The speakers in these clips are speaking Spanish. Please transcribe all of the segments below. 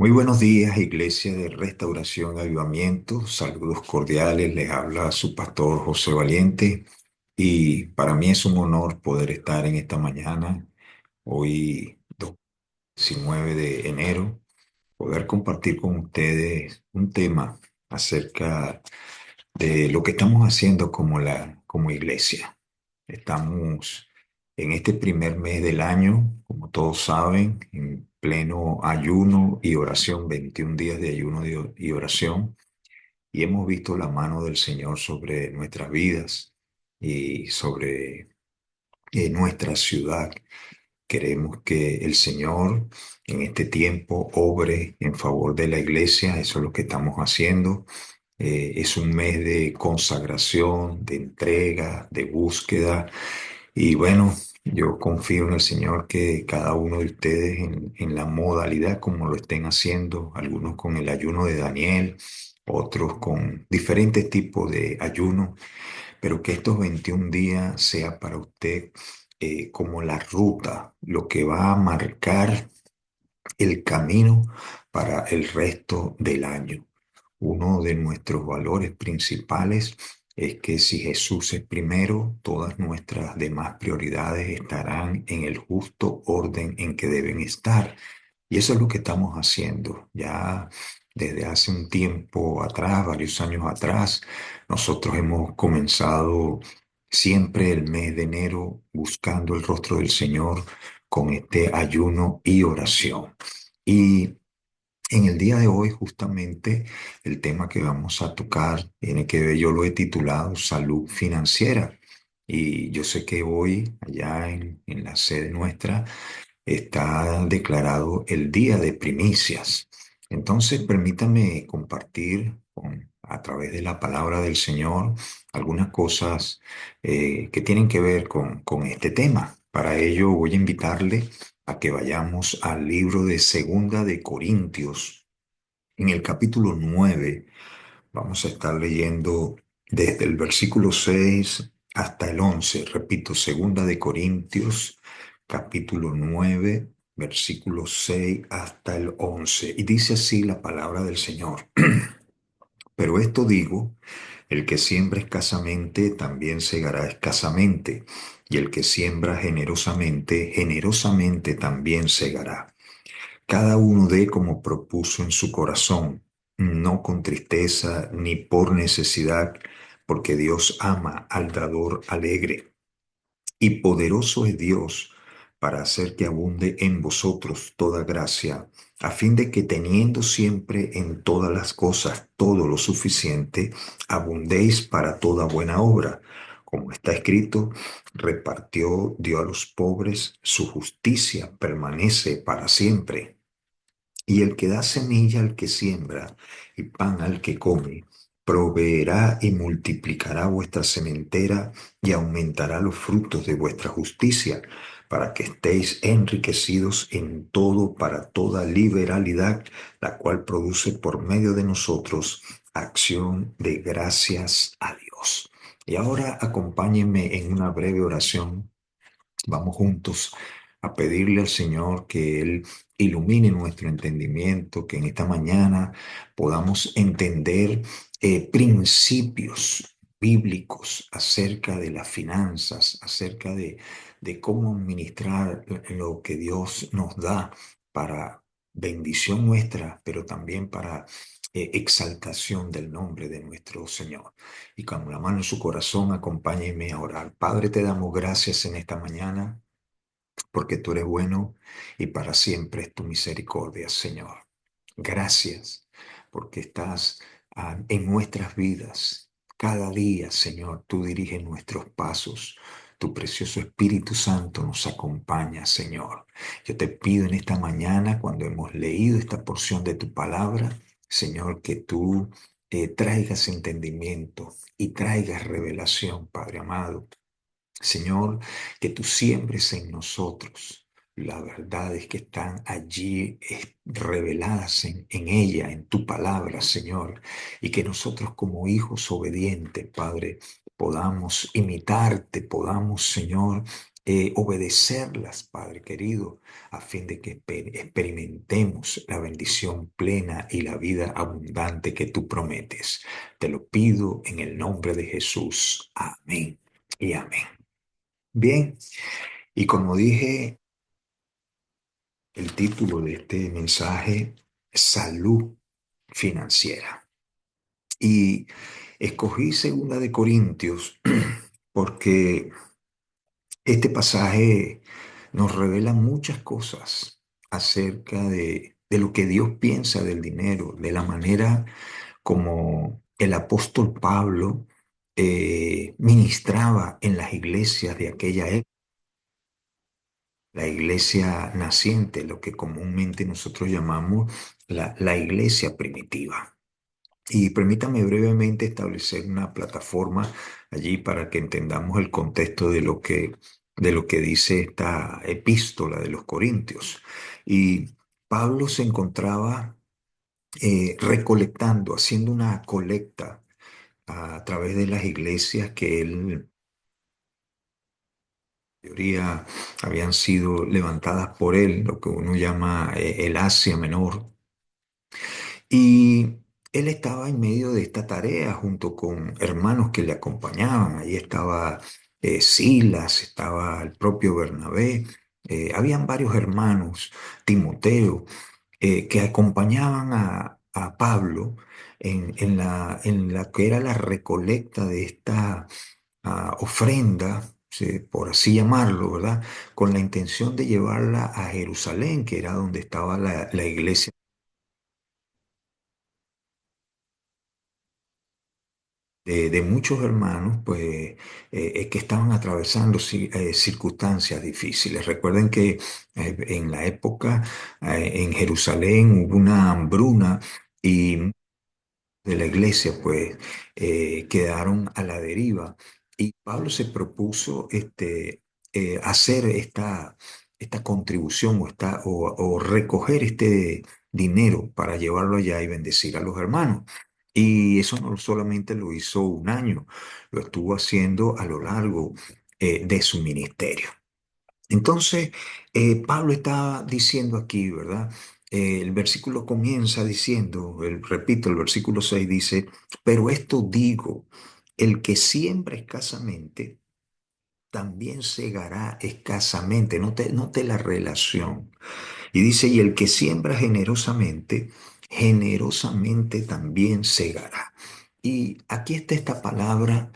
Muy buenos días, Iglesia de Restauración y Avivamiento. Saludos cordiales. Les habla su pastor José Valiente. Y para mí es un honor poder estar en esta mañana, hoy 19 de enero, poder compartir con ustedes un tema acerca de lo que estamos haciendo como iglesia. Estamos en este primer mes del año, como todos saben, en pleno ayuno y oración, 21 días de ayuno y oración, y hemos visto la mano del Señor sobre nuestras vidas y sobre nuestra ciudad. Queremos que el Señor en este tiempo obre en favor de la iglesia, eso es lo que estamos haciendo. Es un mes de consagración, de entrega, de búsqueda. Y bueno, yo confío en el Señor que cada uno de ustedes en la modalidad como lo estén haciendo, algunos con el ayuno de Daniel, otros con diferentes tipos de ayuno, pero que estos 21 días sea para usted como la ruta, lo que va a marcar el camino para el resto del año. Uno de nuestros valores principales es que si Jesús es primero, todas nuestras demás prioridades estarán en el justo orden en que deben estar. Y eso es lo que estamos haciendo. Ya desde hace un tiempo atrás, varios años atrás, nosotros hemos comenzado siempre el mes de enero buscando el rostro del Señor con este ayuno y oración. Y en el día de hoy, justamente, el tema que vamos a tocar tiene que ver, yo lo he titulado Salud Financiera. Y yo sé que hoy, allá en la sede nuestra, está declarado el Día de Primicias. Entonces, permítame compartir a través de la palabra del Señor algunas cosas que tienen que ver con este tema. Para ello, voy a invitarle a que vayamos al libro de Segunda de Corintios. En el capítulo 9 vamos a estar leyendo desde el versículo 6 hasta el 11. Repito, Segunda de Corintios, capítulo 9, versículo 6 hasta el 11. Y dice así la palabra del Señor. Pero esto digo, el que siembra escasamente también segará escasamente, y el que siembra generosamente, generosamente también segará. Cada uno dé como propuso en su corazón, no con tristeza ni por necesidad, porque Dios ama al dador alegre. Y poderoso es Dios para hacer que abunde en vosotros toda gracia, a fin de que teniendo siempre en todas las cosas todo lo suficiente, abundéis para toda buena obra. Como está escrito, repartió, dio a los pobres, su justicia permanece para siempre. Y el que da semilla al que siembra y pan al que come, proveerá y multiplicará vuestra sementera y aumentará los frutos de vuestra justicia, para que estéis enriquecidos en todo para toda liberalidad, la cual produce por medio de nosotros acción de gracias a Dios. Y ahora acompáñenme en una breve oración. Vamos juntos a pedirle al Señor que Él ilumine nuestro entendimiento, que en esta mañana podamos entender principios bíblicos acerca de las finanzas, acerca de cómo administrar lo que Dios nos da para bendición nuestra, pero también para exaltación del nombre de nuestro Señor. Y con la mano en su corazón, acompáñeme a orar. Padre, te damos gracias en esta mañana porque tú eres bueno y para siempre es tu misericordia, Señor. Gracias porque estás en nuestras vidas. Cada día, Señor, tú diriges nuestros pasos. Tu precioso Espíritu Santo nos acompaña, Señor. Yo te pido en esta mañana, cuando hemos leído esta porción de tu palabra, Señor, que tú traigas entendimiento y traigas revelación, Padre amado. Señor, que tú siembres en nosotros las verdades que están allí reveladas en ella, en tu palabra, Señor, y que nosotros como hijos obedientes, Padre, podamos imitarte, podamos, Señor, obedecerlas, Padre querido, a fin de que experimentemos la bendición plena y la vida abundante que tú prometes. Te lo pido en el nombre de Jesús. Amén y amén. Bien, y como dije, el título de este mensaje, Salud Financiera. Y escogí Segunda de Corintios porque este pasaje nos revela muchas cosas acerca de lo que Dios piensa del dinero, de la manera como el apóstol Pablo ministraba en las iglesias de aquella época, la iglesia naciente, lo que comúnmente nosotros llamamos la iglesia primitiva. Y permítame brevemente establecer una plataforma allí para que entendamos el contexto de lo que dice esta epístola de los Corintios. Y Pablo se encontraba recolectando, haciendo una colecta a través de las iglesias que él, la mayoría habían sido levantadas por él, lo que uno llama el Asia Menor. Y él estaba en medio de esta tarea junto con hermanos que le acompañaban. Ahí estaba Silas, estaba el propio Bernabé, habían varios hermanos, Timoteo, que acompañaban a Pablo en la que era la recolecta de esta ofrenda, sí, por así llamarlo, ¿verdad? Con la intención de llevarla a Jerusalén, que era donde estaba la iglesia de muchos hermanos, pues, que estaban atravesando circunstancias difíciles. Recuerden que en la época en Jerusalén hubo una hambruna y de la iglesia, pues, quedaron a la deriva. Y Pablo se propuso hacer esta contribución o recoger este dinero para llevarlo allá y bendecir a los hermanos. Y eso no solamente lo hizo un año, lo estuvo haciendo a lo largo de su ministerio. Entonces, Pablo está diciendo aquí, ¿verdad? El versículo comienza diciendo, repito, el versículo 6 dice, pero esto digo, el que siembra escasamente, también segará escasamente. Note la relación. Y dice, y el que siembra generosamente, generosamente también segará. Y aquí está esta palabra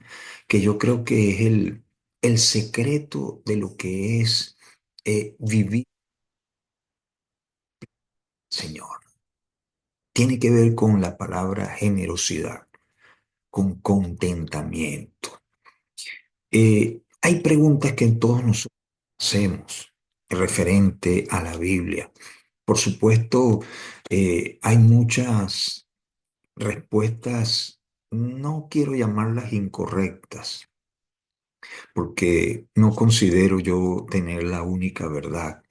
que yo creo que es el secreto de lo que es vivir, Señor. Tiene que ver con la palabra generosidad, con contentamiento. Hay preguntas que todos nosotros hacemos referente a la Biblia. Por supuesto, hay muchas respuestas, no quiero llamarlas incorrectas, porque no considero yo tener la única verdad,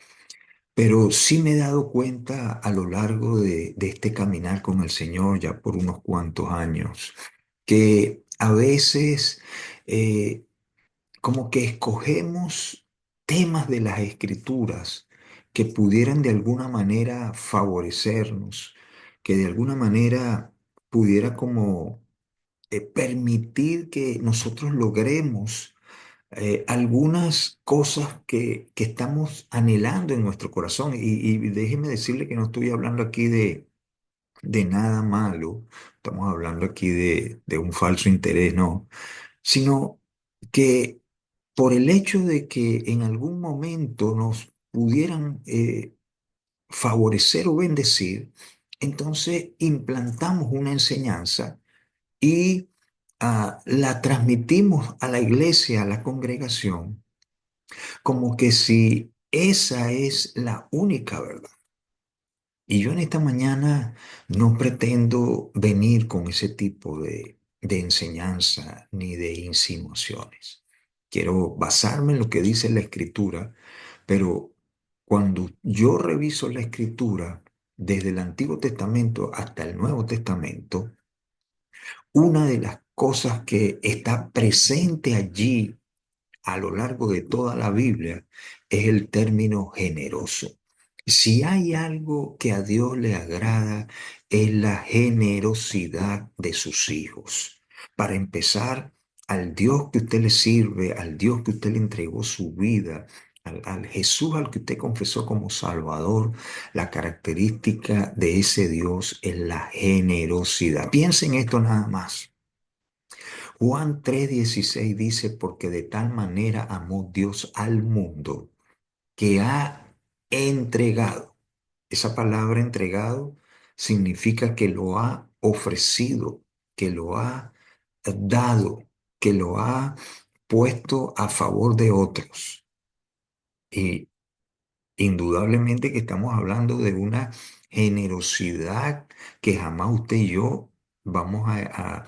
pero sí me he dado cuenta a lo largo de este caminar con el Señor ya por unos cuantos años, que a veces como que escogemos temas de las escrituras que pudieran de alguna manera favorecernos, que de alguna manera pudiera como permitir que nosotros logremos algunas cosas que estamos anhelando en nuestro corazón. Y déjeme decirle que no estoy hablando aquí de nada malo, estamos hablando aquí de un falso interés, no, sino que por el hecho de que en algún momento nos pudieran favorecer o bendecir, entonces implantamos una enseñanza y la transmitimos a la iglesia, a la congregación, como que si esa es la única verdad. Y yo en esta mañana no pretendo venir con ese tipo de enseñanza ni de insinuaciones. Quiero basarme en lo que dice la Escritura, pero cuando yo reviso la Escritura, desde el Antiguo Testamento hasta el Nuevo Testamento, una de las cosas que está presente allí a lo largo de toda la Biblia es el término generoso. Si hay algo que a Dios le agrada, es la generosidad de sus hijos. Para empezar, al Dios que usted le sirve, al Dios que usted le entregó su vida, al Jesús al que usted confesó como Salvador, la característica de ese Dios es la generosidad. Piensen esto nada más. Juan 3:16 dice, porque de tal manera amó Dios al mundo que ha entregado. Esa palabra entregado significa que lo ha ofrecido, que lo ha dado, que lo ha puesto a favor de otros. Y indudablemente que estamos hablando de una generosidad que jamás usted y yo vamos a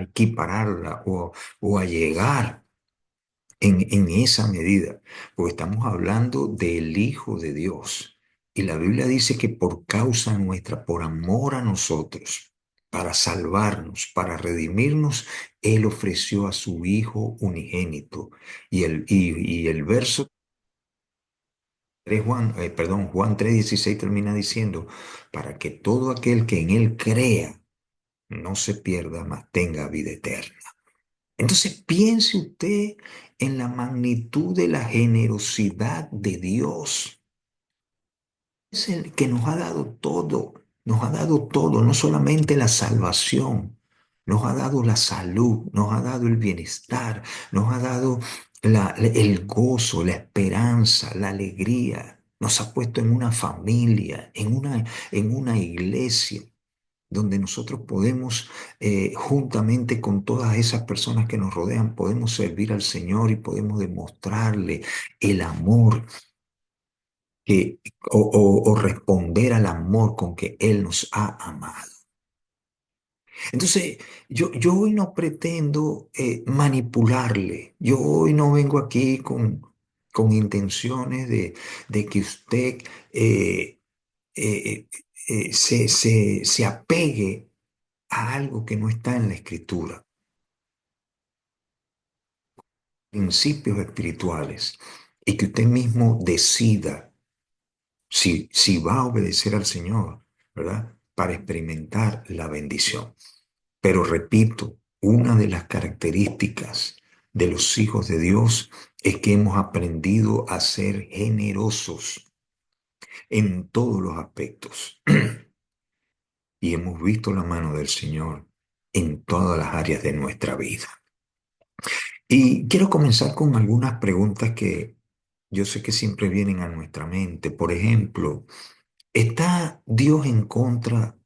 equipararla o a llegar en esa medida, porque estamos hablando del Hijo de Dios. Y la Biblia dice que por causa nuestra, por amor a nosotros, para salvarnos, para redimirnos, Él ofreció a su Hijo unigénito. Y el verso 3 Juan 3:16 termina diciendo, para que todo aquel que en Él crea no se pierda, mas tenga vida eterna. Entonces piense usted en la magnitud de la generosidad de Dios. Es el que nos ha dado todo, no solamente la salvación, nos ha dado la salud, nos ha dado el bienestar, nos ha dado el gozo, la esperanza, la alegría. Nos ha puesto en una familia, en una iglesia donde nosotros podemos, juntamente con todas esas personas que nos rodean, podemos servir al Señor y podemos demostrarle el amor o responder al amor con que Él nos ha amado. Entonces, yo hoy no pretendo manipularle, yo hoy no vengo aquí con intenciones de que usted eh, se apegue a algo que no está en la escritura, principios espirituales, y que usted mismo decida si va a obedecer al Señor, ¿verdad? Para experimentar la bendición. Pero repito, una de las características de los hijos de Dios es que hemos aprendido a ser generosos en todos los aspectos y hemos visto la mano del Señor en todas las áreas de nuestra vida. Y quiero comenzar con algunas preguntas que yo sé que siempre vienen a nuestra mente. Por ejemplo, ¿está Dios en contra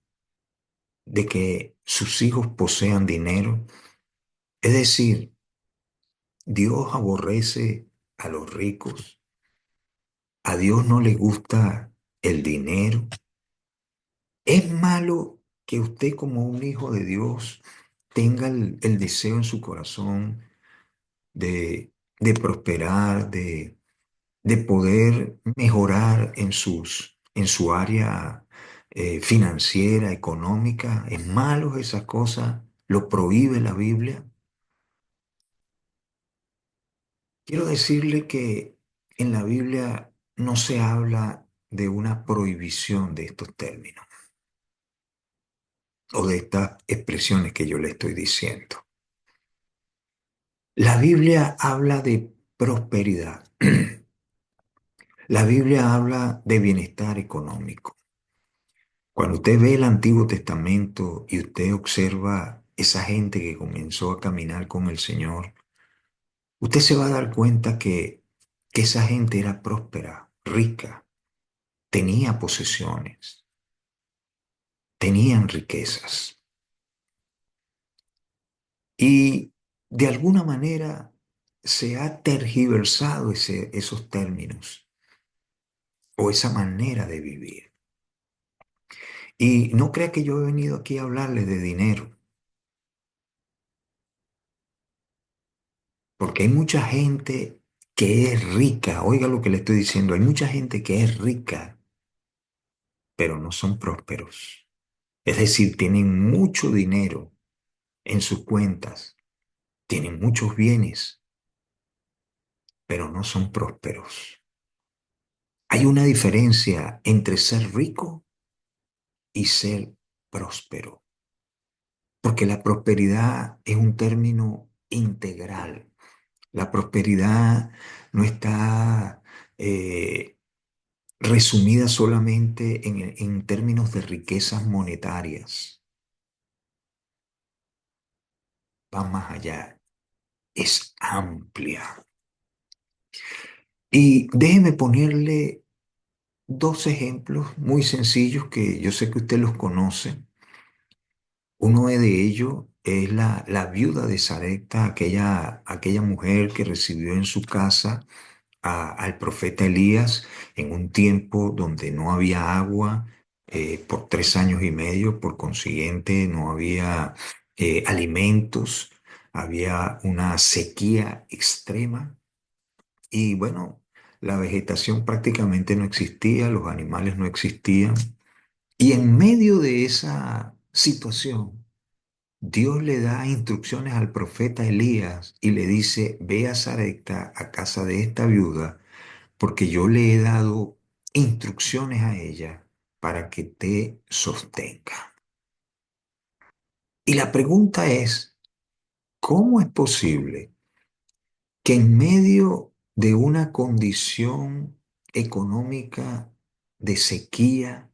de que sus hijos posean dinero? Es decir, ¿Dios aborrece a los ricos? ¿A Dios no le gusta el dinero? ¿Es malo que usted como un hijo de Dios tenga el deseo en su corazón de prosperar, de poder mejorar en su área financiera, económica? ¿Es malo esas cosas? ¿Lo prohíbe la Biblia? Quiero decirle que en la Biblia no se habla de una prohibición de estos términos o de estas expresiones que yo le estoy diciendo. La Biblia habla de prosperidad. La Biblia habla de bienestar económico. Cuando usted ve el Antiguo Testamento y usted observa esa gente que comenzó a caminar con el Señor, usted se va a dar cuenta que esa gente era próspera, rica, tenía posesiones, tenían riquezas. Y de alguna manera se ha tergiversado esos términos o esa manera de vivir. Y no crea que yo he venido aquí a hablarle de dinero, porque hay mucha gente que es rica, oiga lo que le estoy diciendo, hay mucha gente que es rica, pero no son prósperos. Es decir, tienen mucho dinero en sus cuentas, tienen muchos bienes, pero no son prósperos. Hay una diferencia entre ser rico y ser próspero, porque la prosperidad es un término integral. La prosperidad no está resumida solamente en términos de riquezas monetarias, va más allá, es amplia. Y déjeme ponerle dos ejemplos muy sencillos que yo sé que usted los conoce. Uno de ellos es la viuda de Sarepta, aquella mujer que recibió en su casa al profeta Elías en un tiempo donde no había agua por 3 años y medio, por consiguiente no había alimentos, había una sequía extrema y bueno, la vegetación prácticamente no existía, los animales no existían. Y en medio de esa situación, Dios le da instrucciones al profeta Elías y le dice, ve a Sarepta, a casa de esta viuda, porque yo le he dado instrucciones a ella para que te sostenga. Y la pregunta es, ¿cómo es posible que en medio de una condición económica de sequía,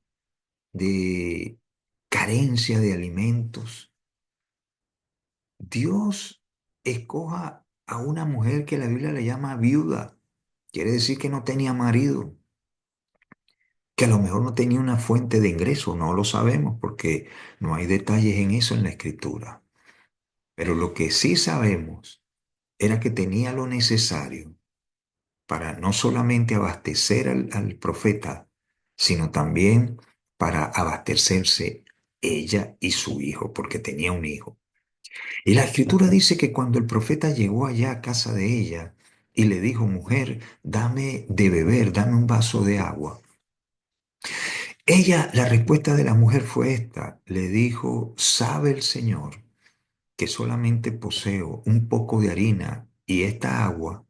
de carencia de alimentos, Dios escoja a una mujer que la Biblia le llama viuda? Quiere decir que no tenía marido, que a lo mejor no tenía una fuente de ingreso, no lo sabemos porque no hay detalles en eso en la escritura. Pero lo que sí sabemos era que tenía lo necesario para no solamente abastecer al profeta, sino también para abastecerse ella y su hijo, porque tenía un hijo. Y la escritura dice que cuando el profeta llegó allá a casa de ella y le dijo, mujer, dame de beber, dame un vaso de agua. Ella, la respuesta de la mujer fue esta. Le dijo, sabe el Señor que solamente poseo un poco de harina y esta agua,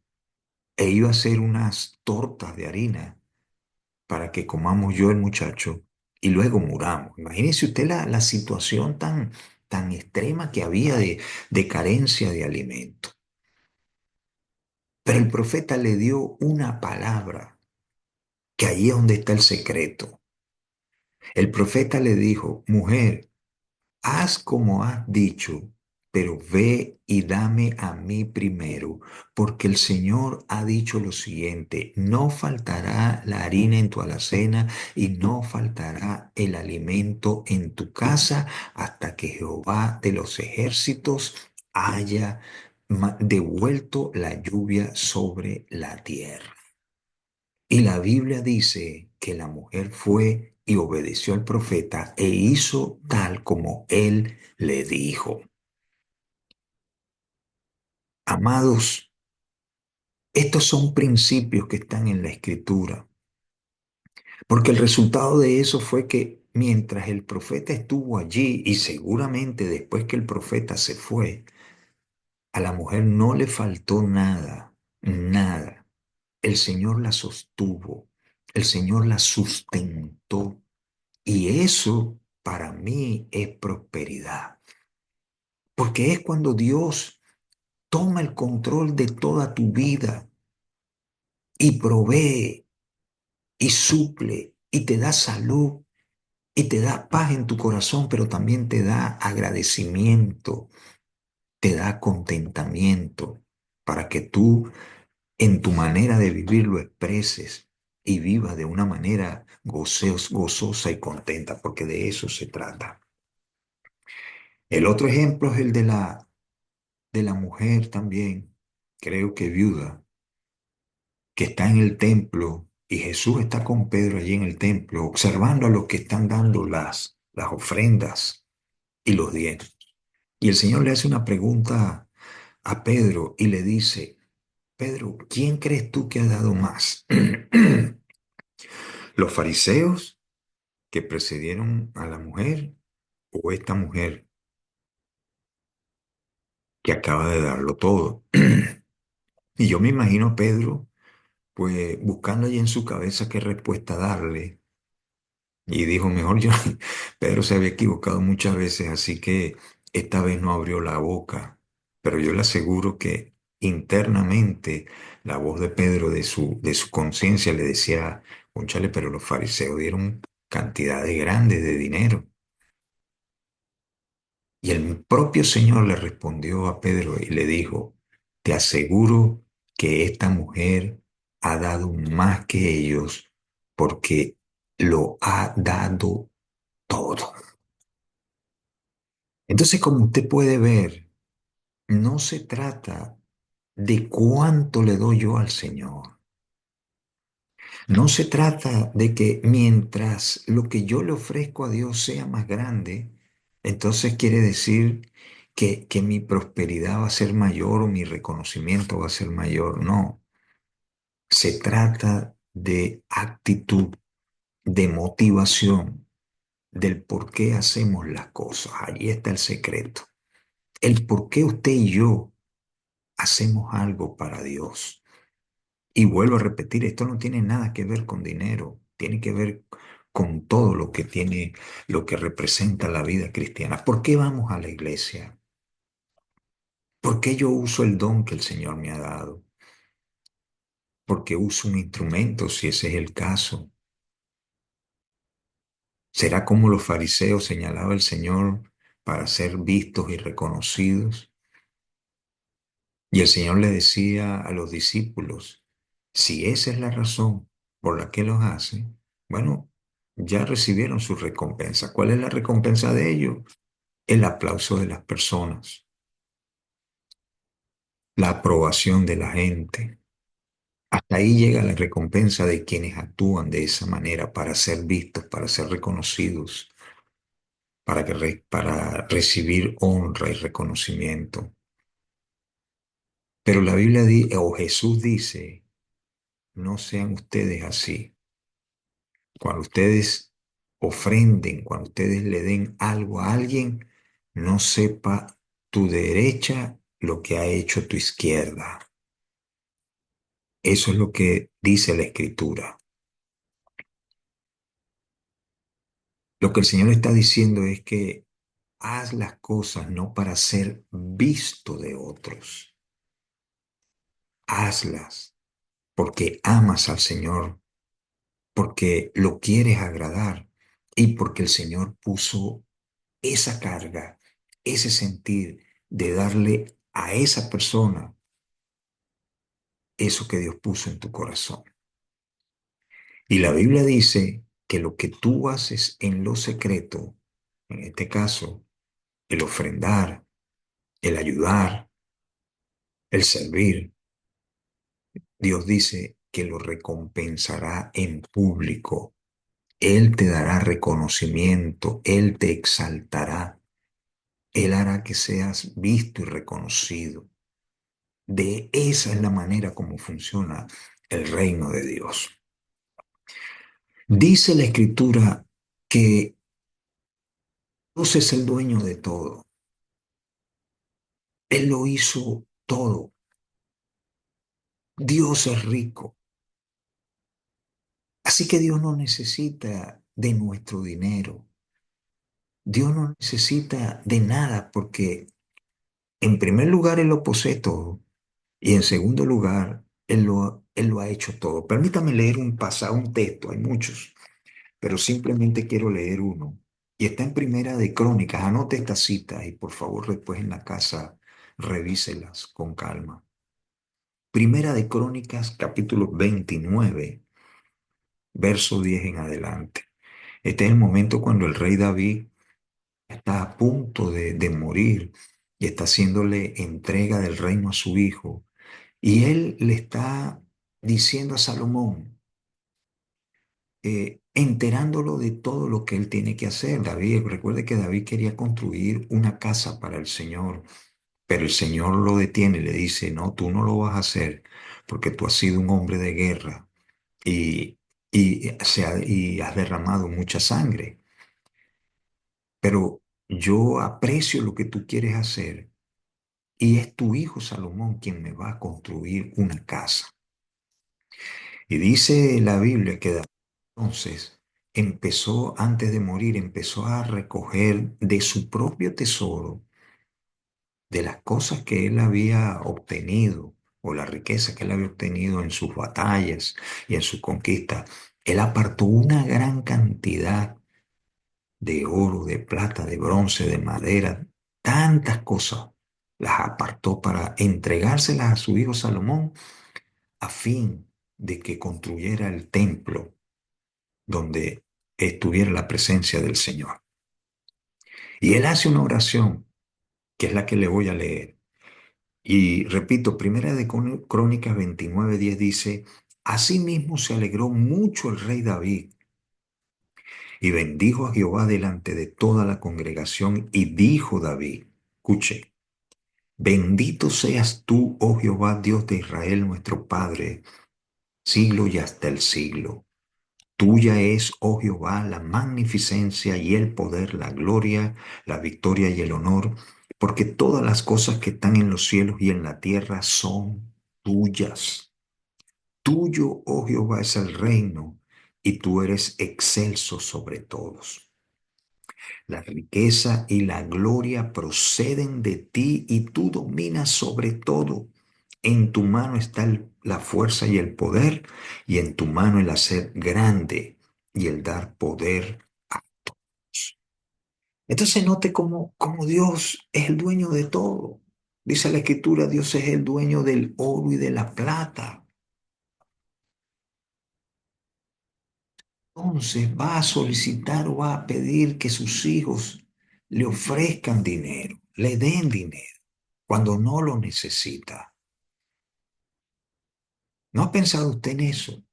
e iba a hacer unas tortas de harina para que comamos yo el muchacho y luego muramos. Imagínese usted la situación tan extrema que había de carencia de alimento. Pero el profeta le dio una palabra, que ahí es donde está el secreto. El profeta le dijo, mujer, haz como has dicho, pero ve y dame a mí primero, porque el Señor ha dicho lo siguiente, no faltará la harina en tu alacena y no faltará el alimento en tu casa hasta que Jehová de los ejércitos haya devuelto la lluvia sobre la tierra. Y la Biblia dice que la mujer fue y obedeció al profeta e hizo tal como él le dijo. Amados, estos son principios que están en la escritura, porque el resultado de eso fue que mientras el profeta estuvo allí y seguramente después que el profeta se fue, a la mujer no le faltó nada, nada. El Señor la sostuvo, el Señor la sustentó. Y eso para mí es prosperidad, porque es cuando Dios toma el control de toda tu vida y provee y suple y te da salud y te da paz en tu corazón, pero también te da agradecimiento, te da contentamiento para que tú en tu manera de vivir lo expreses y vivas de una manera gozosa y contenta, porque de eso se trata. El otro ejemplo es el de la mujer también, creo que viuda, que está en el templo y Jesús está con Pedro allí en el templo, observando a los que están dando las ofrendas y los diezmos. Y el Señor le hace una pregunta a Pedro y le dice, Pedro, ¿quién crees tú que ha dado más? ¿Los fariseos que precedieron a la mujer o esta mujer que acaba de darlo todo? Y yo me imagino a Pedro, pues buscando allí en su cabeza qué respuesta darle. Y dijo, mejor yo, Pedro se había equivocado muchas veces, así que esta vez no abrió la boca. Pero yo le aseguro que internamente la voz de Pedro, de su conciencia, le decía, cónchale, pero los fariseos dieron cantidades grandes de dinero. Y el propio Señor le respondió a Pedro y le dijo, te aseguro que esta mujer ha dado más que ellos porque lo ha dado todo. Entonces, como usted puede ver, no se trata de cuánto le doy yo al Señor. No se trata de que mientras lo que yo le ofrezco a Dios sea más grande, entonces quiere decir que mi prosperidad va a ser mayor o mi reconocimiento va a ser mayor. No, se trata de actitud, de motivación, del por qué hacemos las cosas. Allí está el secreto. El por qué usted y yo hacemos algo para Dios. Y vuelvo a repetir, esto no tiene nada que ver con dinero, tiene que ver con todo lo que tiene, lo que representa la vida cristiana. ¿Por qué vamos a la iglesia? ¿Por qué yo uso el don que el Señor me ha dado? ¿Porque uso un instrumento, si ese es el caso? ¿Será como los fariseos señalaba el Señor para ser vistos y reconocidos? Y el Señor le decía a los discípulos, si esa es la razón por la que los hacen, bueno, ya recibieron su recompensa. ¿Cuál es la recompensa de ellos? El aplauso de las personas, la aprobación de la gente. Hasta ahí llega la recompensa de quienes actúan de esa manera para ser vistos, para ser reconocidos, para recibir honra y reconocimiento. Pero la Biblia o Jesús dice, no sean ustedes así. Cuando ustedes ofrenden, cuando ustedes le den algo a alguien, no sepa tu derecha lo que ha hecho tu izquierda. Eso es lo que dice la Escritura. Lo que el Señor está diciendo es que haz las cosas no para ser visto de otros. Hazlas porque amas al Señor, porque lo quieres agradar y porque el Señor puso esa carga, ese sentir de darle a esa persona eso que Dios puso en tu corazón. Y la Biblia dice que lo que tú haces en lo secreto, en este caso, el ofrendar, el ayudar, el servir, Dios dice que lo recompensará en público. Él te dará reconocimiento, Él te exaltará, Él hará que seas visto y reconocido. De esa es la manera como funciona el reino de Dios. Dice la Escritura que Dios es el dueño de todo. Él lo hizo todo. Dios es rico. Así que Dios no necesita de nuestro dinero. Dios no necesita de nada porque en primer lugar Él lo posee todo y en segundo lugar Él lo ha hecho todo. Permítame leer un pasaje, un texto, hay muchos, pero simplemente quiero leer uno. Y está en Primera de Crónicas. Anote estas citas y por favor después en la casa revíselas con calma. Primera de Crónicas, capítulo 29, verso 10 en adelante. Este es el momento cuando el rey David está a punto de morir y está haciéndole entrega del reino a su hijo. Y él le está diciendo a Salomón, enterándolo de todo lo que él tiene que hacer. David, recuerde que David quería construir una casa para el Señor, pero el Señor lo detiene y le dice, no, tú no lo vas a hacer porque tú has sido un hombre de guerra y, y has derramado mucha sangre, pero yo aprecio lo que tú quieres hacer y es tu hijo Salomón quien me va a construir una casa. Y dice la Biblia que David entonces empezó, antes de morir, empezó a recoger de su propio tesoro, de las cosas que él había obtenido o la riqueza que él había obtenido en sus batallas y en sus conquistas. Él apartó una gran cantidad de oro, de plata, de bronce, de madera, tantas cosas. Las apartó para entregárselas a su hijo Salomón a fin de que construyera el templo donde estuviera la presencia del Señor. Y él hace una oración, que es la que le voy a leer. Y repito, Primera de Crónicas 29:10 dice, Asimismo se alegró mucho el rey David y bendijo a Jehová delante de toda la congregación y dijo David, escuche, bendito seas tú, oh Jehová, Dios de Israel, nuestro Padre, siglo y hasta el siglo. Tuya es, oh Jehová, la magnificencia y el poder, la gloria, la victoria y el honor, porque todas las cosas que están en los cielos y en la tierra son tuyas. Tuyo, oh Jehová, es el reino, y tú eres excelso sobre todos. La riqueza y la gloria proceden de ti, y tú dominas sobre todo. En tu mano está la fuerza y el poder, y en tu mano el hacer grande y el dar poder a todos. Entonces note cómo Dios es el dueño de todo. Dice la Escritura, Dios es el dueño del oro y de la plata. Entonces va a solicitar o va a pedir que sus hijos le ofrezcan dinero, le den dinero, cuando no lo necesita. ¿No ha pensado usted en eso?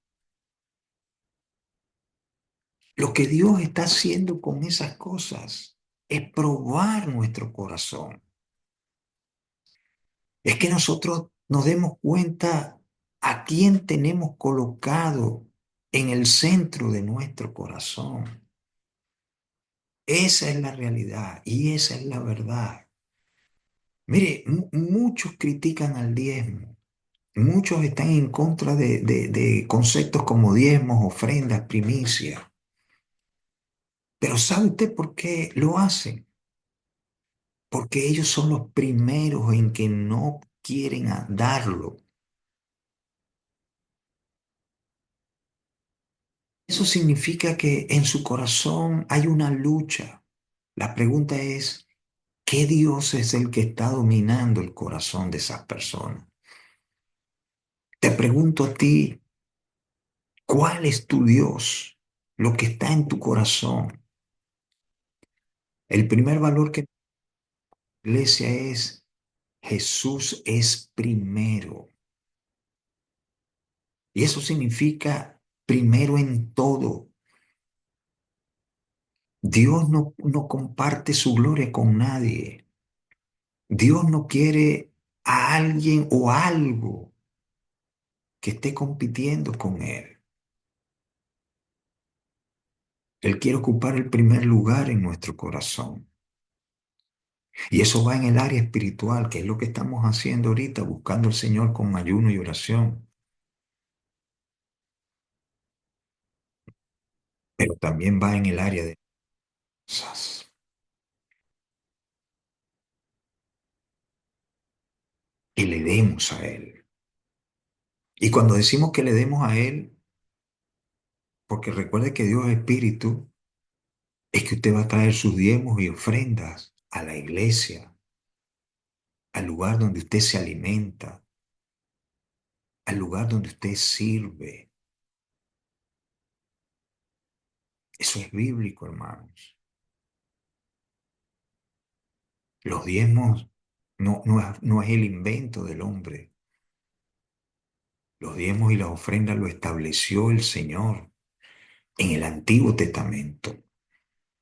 Lo que Dios está haciendo con esas cosas es probar nuestro corazón. Es que nosotros nos demos cuenta a quién tenemos colocado en el centro de nuestro corazón. Esa es la realidad y esa es la verdad. Mire, muchos critican al diezmo, muchos están en contra de conceptos como diezmos, ofrendas, primicias. Pero ¿sabe usted por qué lo hacen? Porque ellos son los primeros en que no quieren darlo. Eso significa que en su corazón hay una lucha. La pregunta es, ¿qué Dios es el que está dominando el corazón de esas personas? Te pregunto a ti, ¿cuál es tu Dios? Lo que está en tu corazón. El primer valor que la iglesia es Jesús es primero. Y eso significa primero en todo. Dios no comparte su gloria con nadie. Dios no quiere a alguien o algo que esté compitiendo con Él. Él quiere ocupar el primer lugar en nuestro corazón. Y eso va en el área espiritual, que es lo que estamos haciendo ahorita, buscando al Señor con ayuno y oración. Pero también va en el área de cosas. Que le demos a Él. Y cuando decimos que le demos a Él, porque recuerde que Dios es espíritu, es que usted va a traer sus diezmos y ofrendas a la iglesia, al lugar donde usted se alimenta, al lugar donde usted sirve. Eso es bíblico, hermanos. Los diezmos no es el invento del hombre. Los diezmos y las ofrendas lo estableció el Señor en el Antiguo Testamento.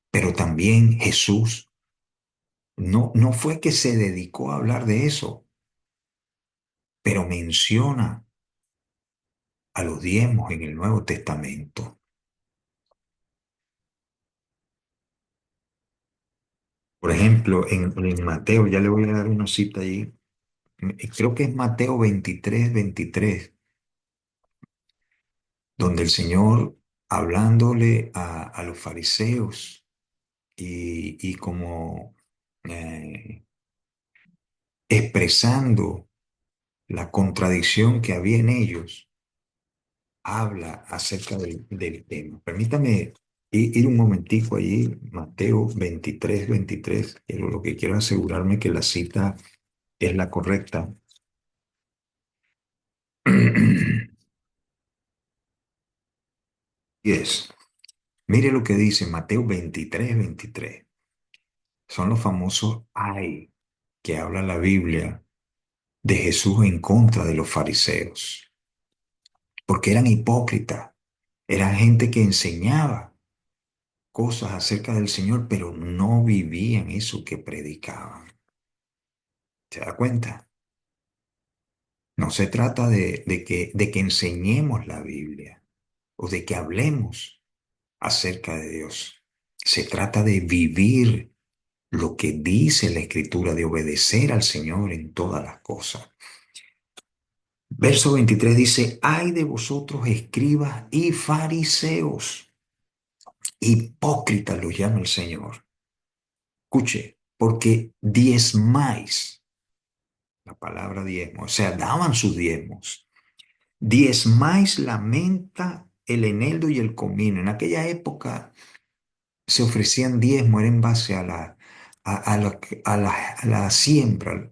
Pero también Jesús no fue que se dedicó a hablar de eso, pero menciona a los diezmos en el Nuevo Testamento. Por ejemplo, en Mateo, ya le voy a dar una cita allí, creo que es Mateo 23, donde el Señor, hablándole a los fariseos y como eh, expresando la contradicción que había en ellos, habla acerca del tema. Permítame ir un momentico allí, Mateo 23. Lo que quiero asegurarme que la cita es la correcta. Y es, mire lo que dice Mateo 23. Son los famosos ay que habla la Biblia de Jesús en contra de los fariseos, porque eran hipócritas, eran gente que enseñaba cosas acerca del Señor, pero no vivían eso que predicaban. ¿Se da cuenta? No se trata de que enseñemos la Biblia o de que hablemos acerca de Dios. Se trata de vivir lo que dice la Escritura, de obedecer al Señor en todas las cosas. Verso 23 dice, ay de vosotros escribas y fariseos, hipócritas los llama el Señor. Escuche, porque diezmáis, la palabra diezmo, o sea, daban sus diezmos. Diezmáis la menta, el eneldo y el comino. En aquella época se ofrecían diezmo, era en base a la siembra.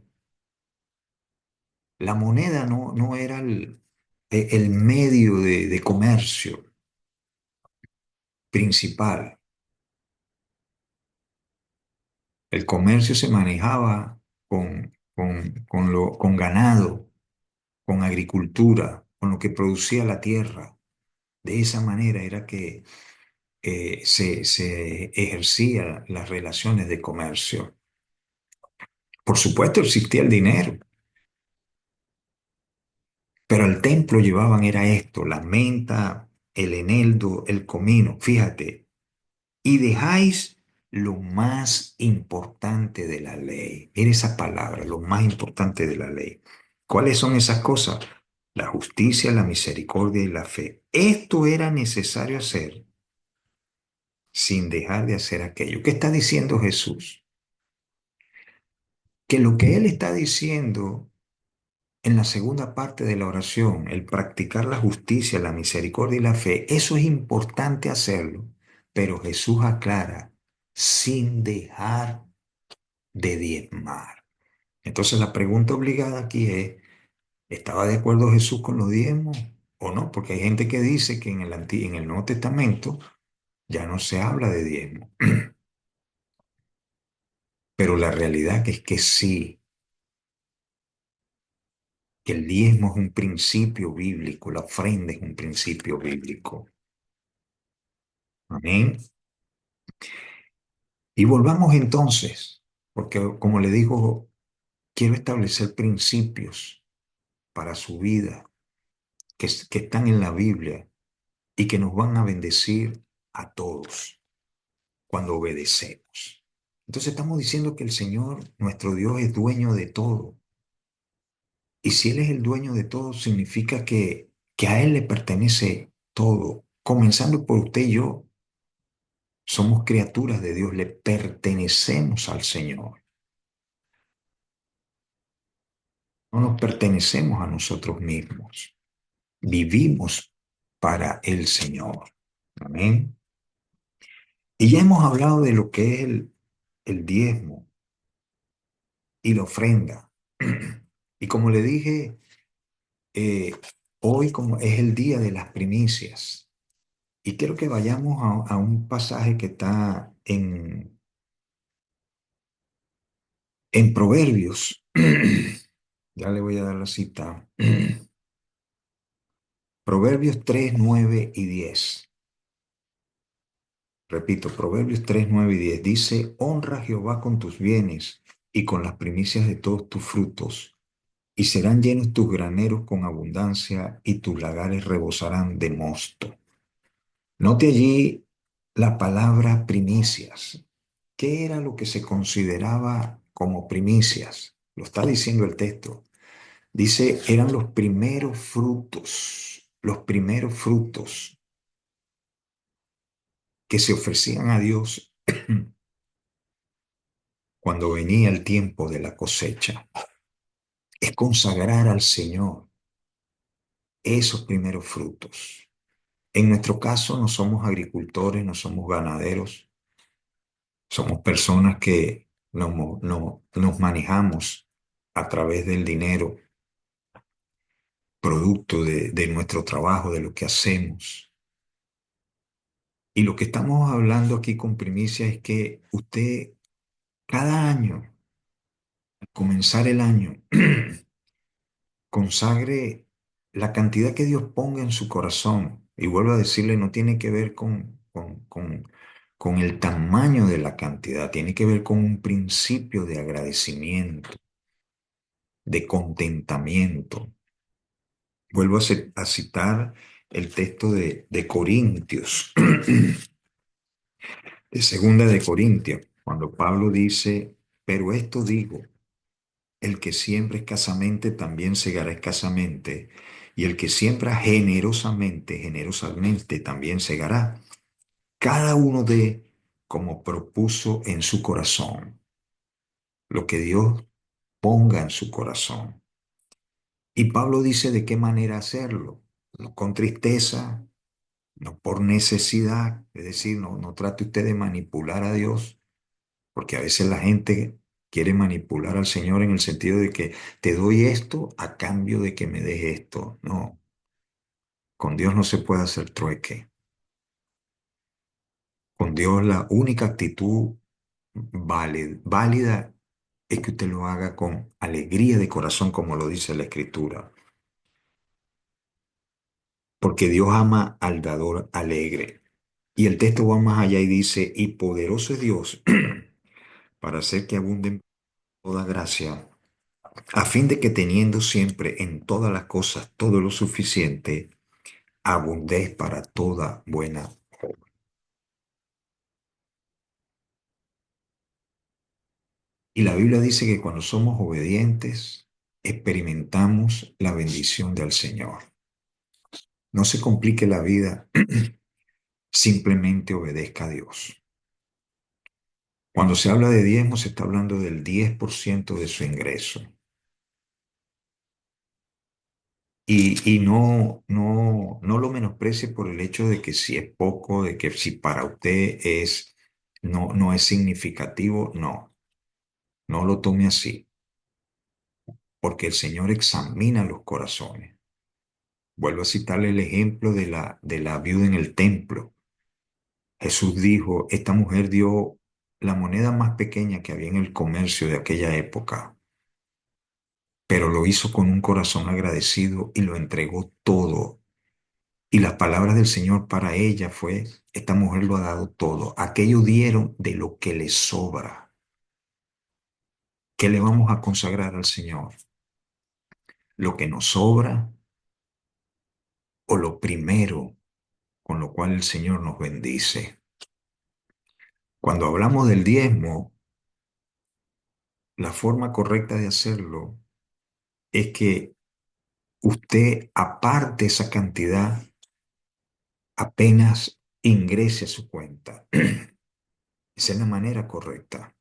La moneda no era el medio de comercio principal. El comercio se manejaba con ganado, con agricultura, con lo que producía la tierra. De esa manera era que se ejercía las relaciones de comercio. Por supuesto existía el dinero, pero al templo llevaban era esto, la menta, el eneldo, el comino. Fíjate, y dejáis lo más importante de la ley. Mira esa palabra, lo más importante de la ley. ¿Cuáles son esas cosas? La justicia, la misericordia y la fe. Esto era necesario hacer sin dejar de hacer aquello. ¿Qué está diciendo Jesús? Que lo que Él está diciendo en la segunda parte de la oración, el practicar la justicia, la misericordia y la fe, eso es importante hacerlo, pero Jesús aclara, sin dejar de diezmar. Entonces la pregunta obligada aquí es, ¿estaba de acuerdo Jesús con los diezmos o no? Porque hay gente que dice que en el Nuevo Testamento ya no se habla de diezmo, pero la realidad es que sí, que el diezmo es un principio bíblico, la ofrenda es un principio bíblico. Amén. Y volvamos entonces, porque como le digo, quiero establecer principios para su vida que están en la Biblia y que nos van a bendecir a todos cuando obedecemos. Entonces estamos diciendo que el Señor, nuestro Dios, es dueño de todo. Y si Él es el dueño de todo, significa que a Él le pertenece todo. Comenzando por usted y yo, somos criaturas de Dios, le pertenecemos al Señor. No nos pertenecemos a nosotros mismos. Vivimos para el Señor. Amén. Y ya hemos hablado de lo que es el diezmo y la ofrenda. Y como le dije, eh, hoy como es el día de las primicias. Y quiero que vayamos a un pasaje que está en Proverbios. Ya le voy a dar la cita. Proverbios 3, 9 y 10. Repito, Proverbios 3, 9 y 10 dice, honra a Jehová con tus bienes y con las primicias de todos tus frutos, y serán llenos tus graneros con abundancia y tus lagares rebosarán de mosto. Note allí la palabra primicias. ¿Qué era lo que se consideraba como primicias? Lo está diciendo el texto. Dice, eran los primeros frutos que se ofrecían a Dios cuando venía el tiempo de la cosecha. Es consagrar al Señor esos primeros frutos. En nuestro caso no somos agricultores, no somos ganaderos, somos personas que nos manejamos a través del dinero, producto de nuestro trabajo, de lo que hacemos. Y lo que estamos hablando aquí con primicia es que usted cada año, al comenzar el año, consagre la cantidad que Dios ponga en su corazón. Y vuelvo a decirle, no tiene que ver con el tamaño de la cantidad, tiene que ver con un principio de agradecimiento, de contentamiento. Vuelvo a citar el texto de Corintios, de Segunda de Corintios, cuando Pablo dice, pero esto digo, el que siembra escasamente también segará escasamente, y el que siembra generosamente, generosamente también segará. Cada uno de como propuso en su corazón, lo que Dios ponga en su corazón. Y Pablo dice de qué manera hacerlo, no con tristeza, no por necesidad, es decir, no trate usted de manipular a Dios, porque a veces la gente quiere manipular al Señor en el sentido de que te doy esto a cambio de que me des esto. No, con Dios no se puede hacer trueque. Con Dios la única actitud válida es que usted lo haga con alegría de corazón, como lo dice la Escritura. Porque Dios ama al dador alegre. Y el texto va más allá y dice, y poderoso es Dios para hacer que abunde en toda gracia, a fin de que teniendo siempre en todas las cosas todo lo suficiente, abundéis para toda buena obra. Y la Biblia dice que cuando somos obedientes, experimentamos la bendición del Señor. No se complique la vida, simplemente obedezca a Dios. Cuando se habla de diezmo, se está hablando del 10% de su ingreso. Y no lo menosprecie por el hecho de que si es poco, de que si para usted no es significativo, no lo tome así, porque el Señor examina los corazones. Vuelvo a citarle el ejemplo de la viuda en el templo. Jesús dijo, esta mujer dio la moneda más pequeña que había en el comercio de aquella época, pero lo hizo con un corazón agradecido y lo entregó todo. Y las palabras del Señor para ella fue, esta mujer lo ha dado todo. Aquello dieron de lo que le sobra. ¿Qué le vamos a consagrar al Señor? ¿Lo que nos sobra o lo primero con lo cual el Señor nos bendice? Cuando hablamos del diezmo, la forma correcta de hacerlo es que usted aparte esa cantidad apenas ingrese a su cuenta. Esa es la manera correcta.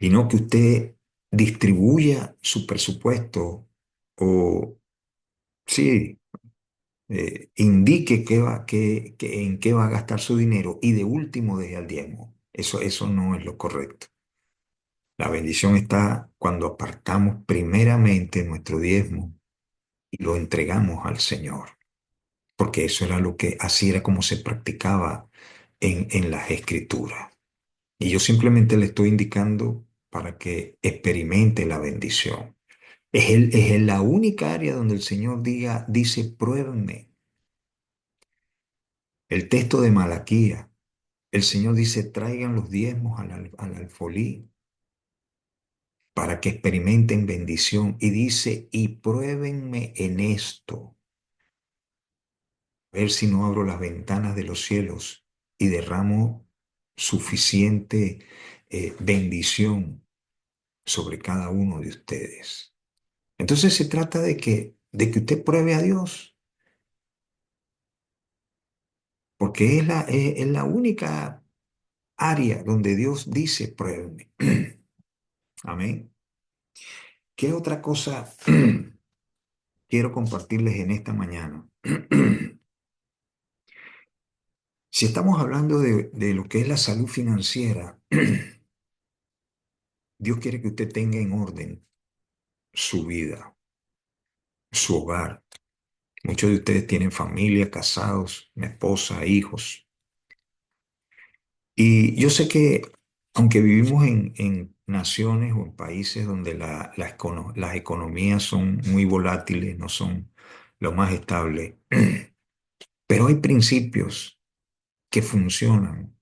Y no que usted distribuya su presupuesto o, sí, indique en qué va a gastar su dinero y de último deje al diezmo. Eso no es lo correcto. La bendición está cuando apartamos primeramente nuestro diezmo y lo entregamos al Señor, porque eso era así era como se practicaba en las Escrituras. Y yo simplemente le estoy indicando para que experimente la bendición. Es la única área donde el Señor dice, pruébenme. El texto de Malaquía, el Señor dice, traigan los diezmos al alfolí para que experimenten bendición. Y dice, y pruébenme en esto, ver si no abro las ventanas de los cielos y derramo suficiente bendición sobre cada uno de ustedes. Entonces se trata de que usted pruebe a Dios, porque es la única área donde Dios dice pruébeme. Amén. ¿Qué otra cosa quiero compartirles en esta mañana? Si estamos hablando de lo que es la salud financiera, Dios quiere que usted tenga en orden su vida, su hogar. Muchos de ustedes tienen familia, casados, una esposa, hijos. Y yo sé que aunque vivimos en naciones o en países donde las economías son muy volátiles, no son lo más estables, pero hay principios que funcionan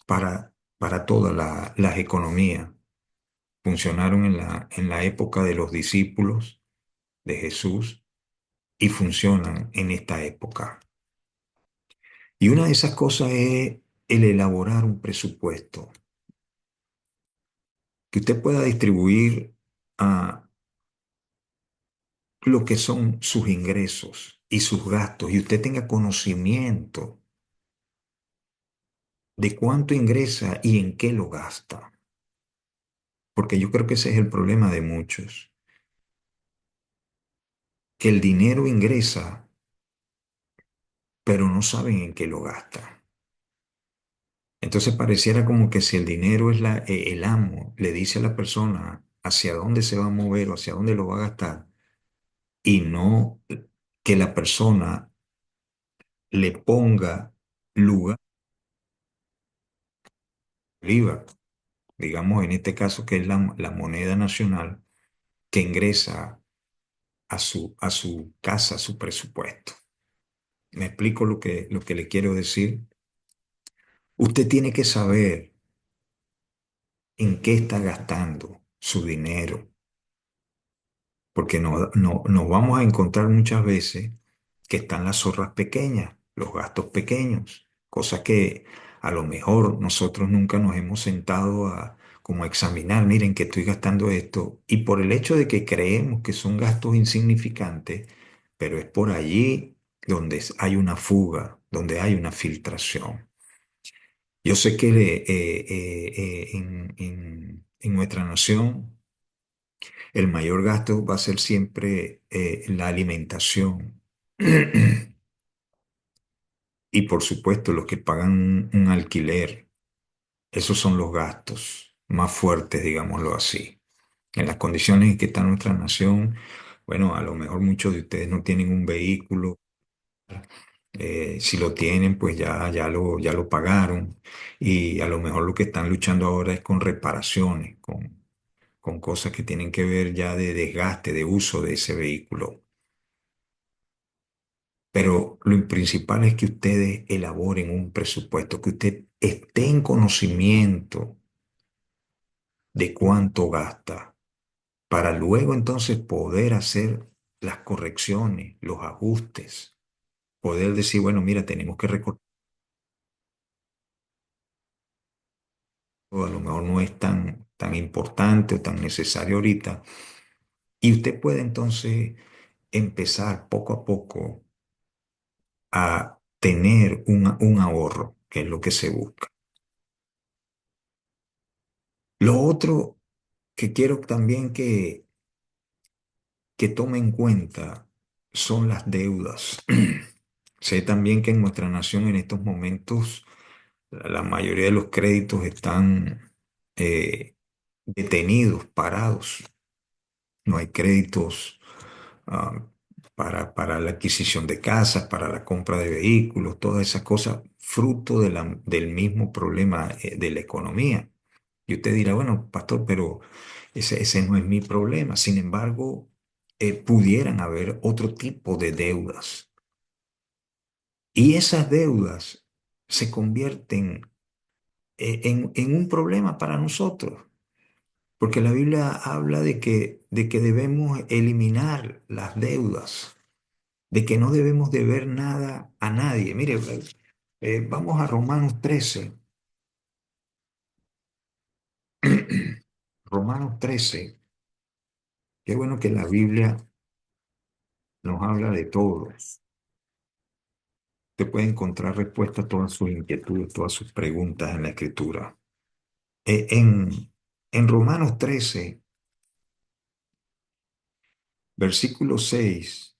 para todas las economías. Funcionaron en la época de los discípulos de Jesús y funcionan en esta época. Y una de esas cosas es el elaborar un presupuesto que usted pueda distribuir a lo que son sus ingresos y sus gastos y usted tenga conocimiento de cuánto ingresa y en qué lo gasta. Porque yo creo que ese es el problema de muchos, que el dinero ingresa, pero no saben en qué lo gasta. Entonces pareciera como que si el dinero es el amo, le dice a la persona hacia dónde se va a mover o hacia dónde lo va a gastar, y no que la persona le ponga lugar arriba, digamos en este caso que es la moneda nacional que ingresa a su casa, a su presupuesto. ¿Me explico lo que le quiero decir? Usted tiene que saber en qué está gastando su dinero, porque nos vamos a encontrar muchas veces que están las zorras pequeñas, los gastos pequeños, cosas que a lo mejor nosotros nunca nos hemos sentado a como a examinar, miren que estoy gastando esto, y por el hecho de que creemos que son gastos insignificantes, pero es por allí donde hay una fuga, donde hay una filtración. Yo sé que en nuestra nación el mayor gasto va a ser siempre la alimentación. Y por supuesto, los que pagan un alquiler, esos son los gastos más fuertes, digámoslo así. En las condiciones en que está nuestra nación, bueno, a lo mejor muchos de ustedes no tienen un vehículo. Si lo tienen, pues ya lo pagaron. Y a lo mejor lo que están luchando ahora es con reparaciones, con cosas que tienen que ver ya de desgaste, de uso de ese vehículo. Pero lo principal es que ustedes elaboren un presupuesto, que usted esté en conocimiento de cuánto gasta, para luego entonces poder hacer las correcciones, los ajustes, poder decir, bueno, mira, tenemos que recortar, a lo mejor no es tan importante o tan necesario ahorita. Y usted puede entonces empezar poco a poco a tener un ahorro, que es lo que se busca. Lo otro que quiero también que tome en cuenta son las deudas. Sé también que en nuestra nación en estos momentos la mayoría de los créditos están detenidos, parados. No hay créditos ah, para la adquisición de casas, para la compra de vehículos, todas esas cosas, fruto del mismo problema de la economía. Y usted dirá, bueno, pastor, pero ese no es mi problema. Sin embargo, pudieran haber otro tipo de deudas. Y esas deudas se convierten en un problema para nosotros. Porque la Biblia habla de que debemos eliminar las deudas, de que no debemos deber nada a nadie. Mire, vamos a Romanos 13. Romanos 13. Qué bueno que la Biblia nos habla de todo. Usted puede encontrar respuesta a todas sus inquietudes, todas sus preguntas en la Escritura. E- En, en Romanos 13, versículo 6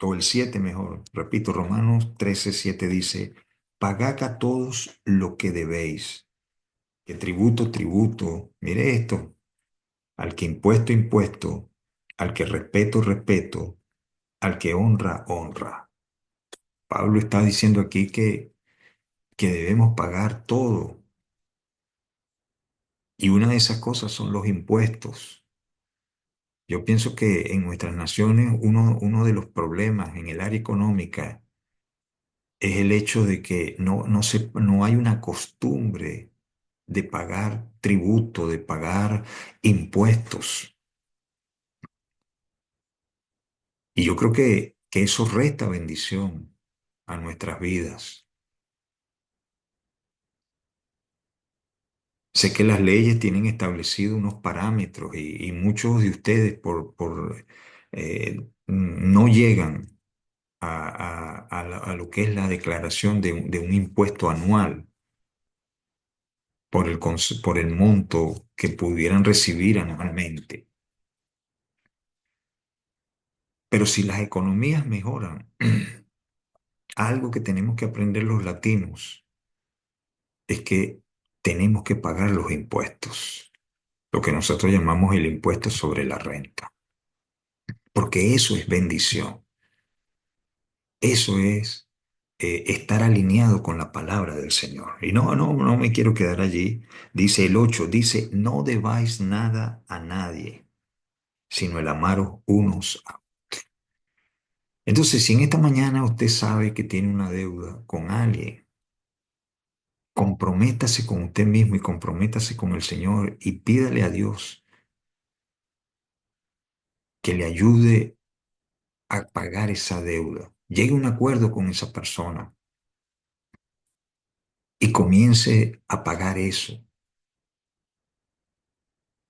o el 7 mejor, repito, Romanos 13 7 dice, pagad a todos lo que debéis, que tributo, tributo, mire esto, al que impuesto, impuesto, al que respeto, respeto, al que honra, honra. Pablo está diciendo aquí que debemos pagar todo, y una de esas cosas son los impuestos. Yo pienso que en nuestras naciones uno de los problemas en el área económica es el hecho de que no hay una costumbre de pagar tributo, de pagar impuestos. Y yo creo que eso resta bendición a nuestras vidas. Sé que las leyes tienen establecido unos parámetros y muchos de ustedes no llegan a lo que es la declaración de un impuesto anual por el monto que pudieran recibir anualmente. Pero si las economías mejoran, algo que tenemos que aprender los latinos es que tenemos que pagar los impuestos, lo que nosotros llamamos el impuesto sobre la renta, porque eso es bendición, eso es estar alineado con la palabra del Señor. Y no me quiero quedar allí. Dice el 8 dice, no debáis nada a nadie, sino el amaros unos a otros. Entonces, si en esta mañana usted sabe que tiene una deuda con alguien, comprométase con usted mismo y comprométase con el Señor y pídale a Dios que le ayude a pagar esa deuda. Llegue a un acuerdo con esa persona y comience a pagar eso,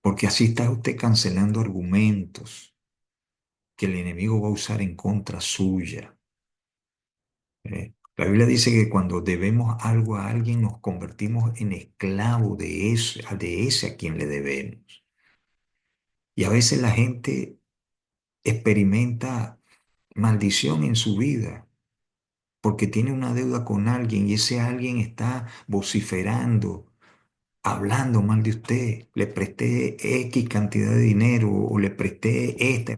porque así está usted cancelando argumentos que el enemigo va a usar en contra suya. La Biblia dice que cuando debemos algo a alguien nos convertimos en esclavos de ese a quien le debemos. Y a veces la gente experimenta maldición en su vida porque tiene una deuda con alguien y ese alguien está vociferando, hablando mal de usted. Le presté X cantidad de dinero o le presté esta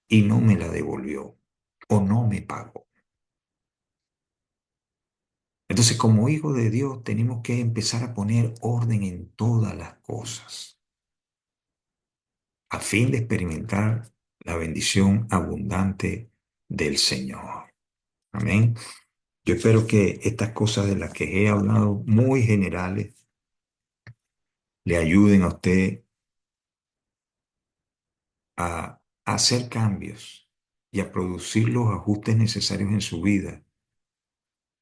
y no me la devolvió o no me pagó. Entonces, como hijos de Dios, tenemos que empezar a poner orden en todas las cosas a fin de experimentar la bendición abundante del Señor. Amén. Yo espero que estas cosas de las que he hablado, muy generales, le ayuden a usted a hacer cambios y a producir los ajustes necesarios en su vida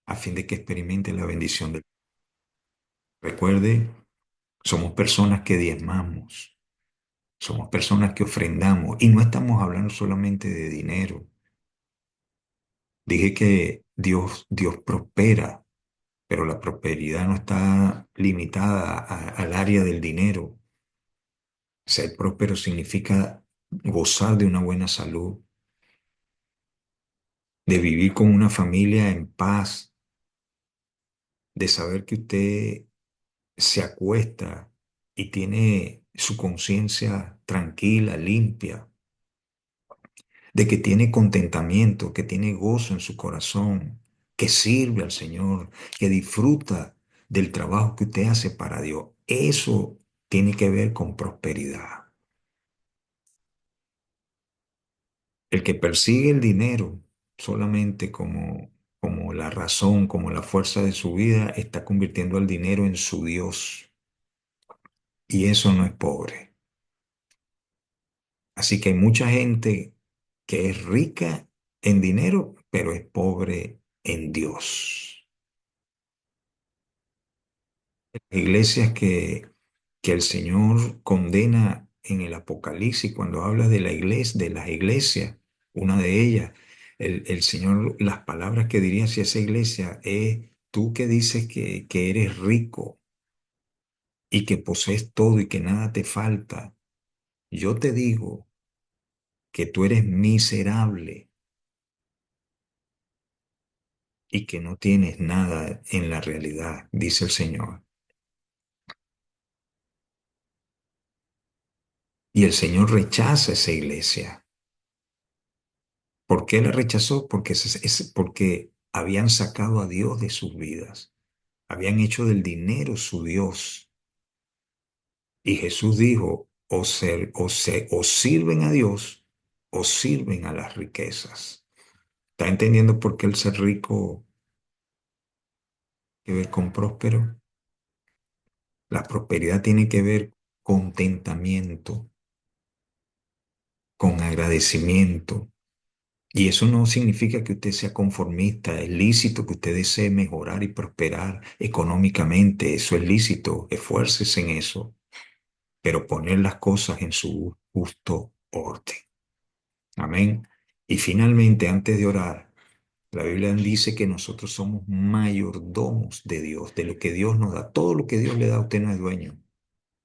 a fin de que experimente la bendición del. Recuerde, somos personas que diezmamos, somos personas que ofrendamos y no estamos hablando solamente de dinero. Dije que Dios prospera, pero la prosperidad no está limitada al área del dinero. Ser próspero significa gozar de una buena salud, de vivir con una familia en paz, de saber que usted se acuesta y tiene su conciencia tranquila, limpia, de que tiene contentamiento, que tiene gozo en su corazón, que sirve al Señor, que disfruta del trabajo que usted hace para Dios. Eso tiene que ver con prosperidad. El que persigue el dinero solamente como la razón, como la fuerza de su vida, está convirtiendo al dinero en su Dios. Y eso no es pobre. Así que hay mucha gente que es rica en dinero, pero es pobre en Dios. Iglesias que el Señor condena en el Apocalipsis cuando habla de la iglesia, de las iglesias, una de ellas, el Señor, las palabras que diría hacia esa iglesia es, tú que dices que eres rico y que posees todo y que nada te falta, yo te digo que tú eres miserable y que no tienes nada en la realidad, dice el Señor. Y el Señor rechaza esa iglesia. ¿Por qué la rechazó? Porque, porque habían sacado a Dios de sus vidas, habían hecho del dinero su Dios. Y Jesús dijo, o sirven a Dios o sirven a las riquezas. ¿Está entendiendo por qué el ser rico tiene que ver con próspero? La prosperidad tiene que ver con contentamiento, con agradecimiento. Y eso no significa que usted sea conformista, es lícito que usted desee mejorar y prosperar económicamente, eso es lícito, esfuércese en eso, pero poner las cosas en su justo orden. Amén. Y finalmente, antes de orar, la Biblia dice que nosotros somos mayordomos de Dios, de lo que Dios nos da. Todo lo que Dios le da a usted no es dueño.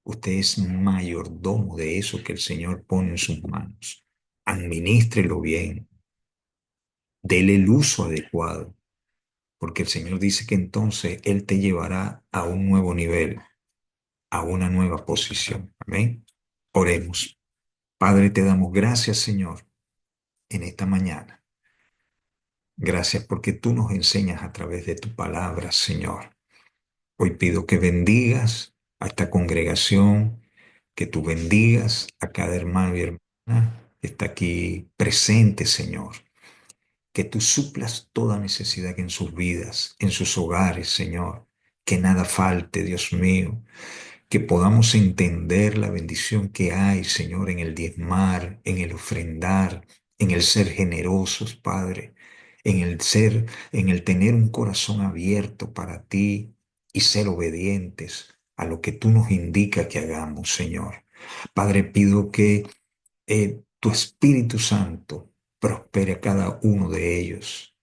Usted es mayordomo de eso que el Señor pone en sus manos. Administrelo bien, dele el uso adecuado, porque el Señor dice que entonces Él te llevará a un nuevo nivel, a una nueva posición. Amén. Oremos. Padre, te damos gracias, Señor, en esta mañana. Gracias porque tú nos enseñas a través de tu palabra, Señor. Hoy pido que bendigas a esta congregación, que tú bendigas a cada hermano y hermana que está aquí presente, Señor. Que tú suplas toda necesidad en sus vidas, en sus hogares, Señor. Que nada falte, Dios mío. Que podamos entender la bendición que hay, Señor, en el diezmar, en el ofrendar, en el ser generosos, Padre, en el tener un corazón abierto para ti y ser obedientes a lo que tú nos indica que hagamos, Señor. Padre, pido que tu Espíritu Santo prospere a cada uno de ellos.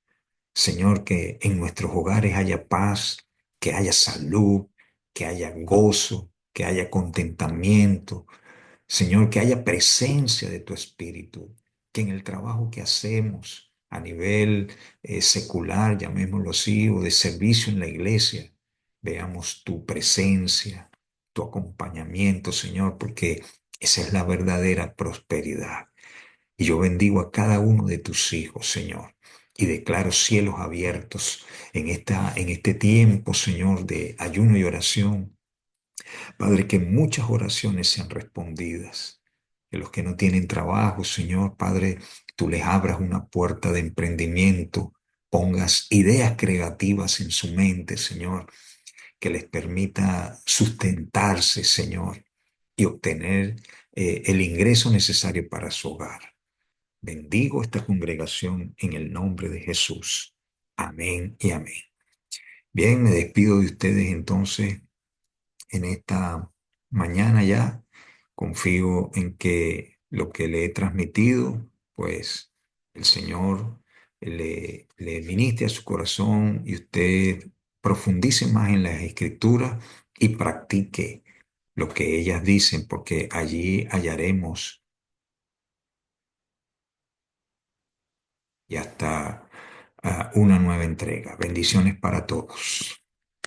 Señor, que en nuestros hogares haya paz, que haya salud, que haya gozo, que haya contentamiento. Señor, que haya presencia de tu Espíritu, que en el trabajo que hacemos a nivel secular, llamémoslo así, o de servicio en la iglesia, veamos tu presencia, tu acompañamiento, Señor, porque esa es la verdadera prosperidad. Y yo bendigo a cada uno de tus hijos, Señor, y declaro cielos abiertos en este tiempo, Señor, de ayuno y oración. Padre, que muchas oraciones sean respondidas. Que los que no tienen trabajo, Señor, Padre, tú les abras una puerta de emprendimiento, pongas ideas creativas en su mente, Señor, que les permita sustentarse, Señor, y obtener el ingreso necesario para su hogar. Bendigo esta congregación en el nombre de Jesús. Amén y amén. Bien, me despido de ustedes entonces en esta mañana ya. Confío en que lo que le he transmitido, pues el Señor le ministre a su corazón y usted profundice más en las escrituras y practique lo que ellas dicen, porque allí hallaremos y hasta una nueva entrega. Bendiciones para todos.